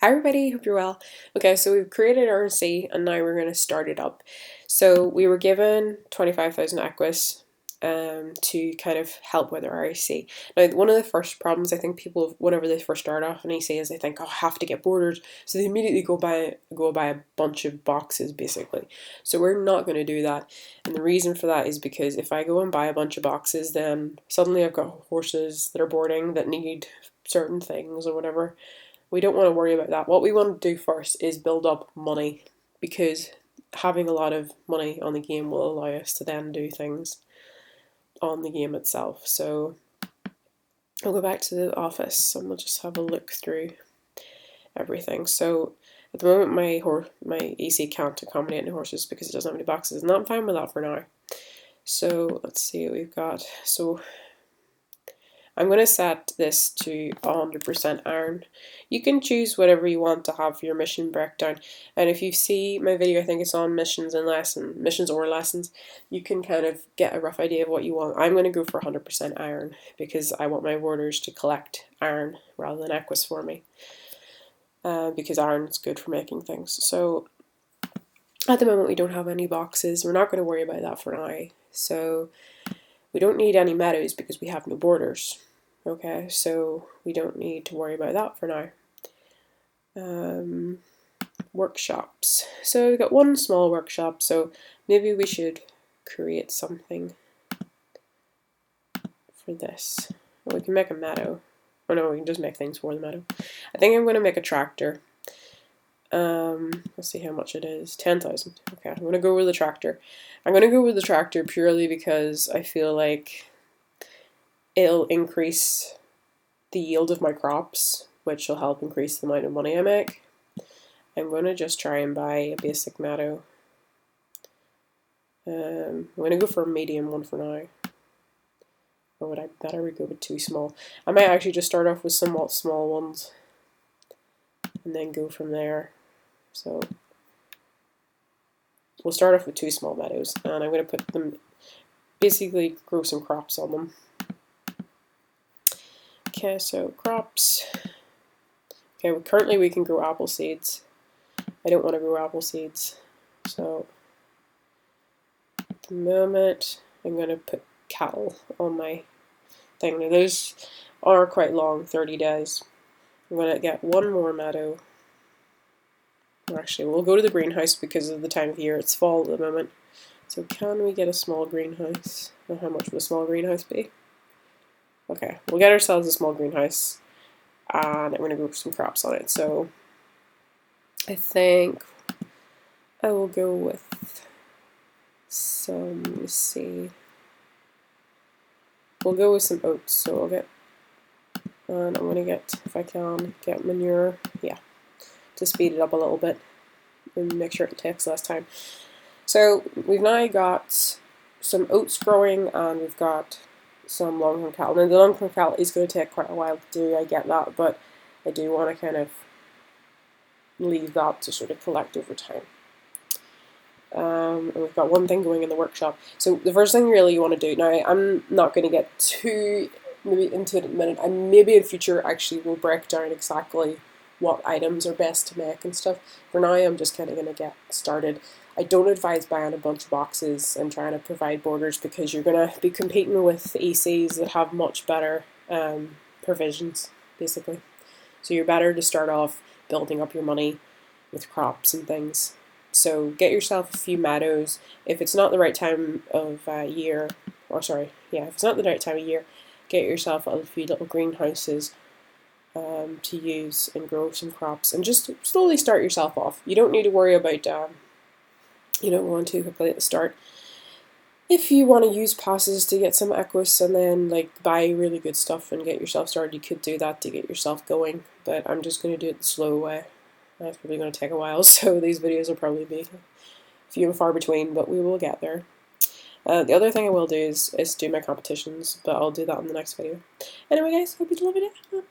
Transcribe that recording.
Hi everybody, hope you're well. Okay, so we've created RNC and now we're going to start it up. So we were given 25,000 Equus to kind of help with our EC. Now one of the first problems I think people, whenever they first start off an EC, is they think, oh, I have to get borders. So they immediately go buy a bunch of boxes basically. So we're not going to do that. And the reason for that is because if I go and buy a bunch of boxes, then suddenly I've got horses that are boarding that need certain things or whatever. We don't want to worry about that. What we want to do first is build up money, because having a lot of money on the game will allow us to then do things on the game itself. So I'll go back to the office and we'll just have a look through everything. So at the moment my EC can't accommodate any horses because it doesn't have any boxes, and I'm fine with that for now. So let's see what we've got. So I'm going to set this to 100% iron. You can choose whatever you want to have for your mission breakdown, and if you see my video, I think it's on missions or lessons, you can kind of get a rough idea of what you want. I'm going to go for 100% iron because I want my warders to collect iron rather than Equus for me, because iron is good for making things. So at the moment we don't have any boxes. We're not going to worry about that for now. So we don't need any meadows because we have no borders. Okay, so we don't need to worry about that for now. Workshops. So we've got one small workshop, so maybe we should create something for this. Well, we can make a meadow. Oh no, we can just make things for the meadow. I think I'm going to make a tractor. Let's see how much it is. 10,000. Okay, I'm going to go with the tractor. I'm going to go with the tractor purely because I feel like it'll increase the yield of my crops, which will help increase the amount of money I make. I'm going to just try and buy a basic meadow. I'm going to go for a medium one for now. Or would I better go with too small? I might actually just start off with somewhat small ones and then go from there. So we'll start off with 2 small meadows, and I'm going to put them, basically grow some crops on them. Okay, so crops. Okay, well, currently we can grow apple seeds. I don't want to grow apple seeds, so at the moment I'm going to put cattle on my thing. Now those are quite long, 30 days. I'm going to get one more meadow. Actually, we'll go to the greenhouse because of the time of year. It's fall at the moment. So can we get a small greenhouse? Now, how much would a small greenhouse be? Okay, we'll get ourselves a small greenhouse, and I'm going to grow some crops on it. So I think I will go with some, let's see, we'll go with some oats. So I'll get, and I'm going to get, if I can, get manure, yeah, to speed it up a little bit and make sure it takes less time. So we've now got some oats growing, and we've got some longhorn cattle. Now the longhorn cattle is going to take quite a while to do, I get that, but I do want to kind of leave that to sort of collect over time. And we've got one thing going in the workshop. So the first thing really you want to do, now I'm not going to get too maybe into it in a minute, and maybe in future actually we'll break down exactly what items are best to make and stuff. For now I'm just kind of going to get started. I don't advise buying a bunch of boxes and trying to provide borders because you're going to be competing with ECs that have much better provisions basically. So you're better to start off building up your money with crops and things. So get yourself a few meadows. If it's not the right time of year, or sorry, yeah, if it's not the right time of year, get yourself a few little greenhouses to use and grow some crops, and just slowly start yourself off. You don't need to worry about going too quickly at the start. If you want to use passes to get some Equus and then like buy really good stuff and get yourself started, you could do that to get yourself going, but I'm just going to do it the slow way. That's probably going to take a while, so these videos will probably be few and far between, but we will get there. The other thing I will do is do my competitions, but I'll do that in the next video. Anyway guys, hope you love it.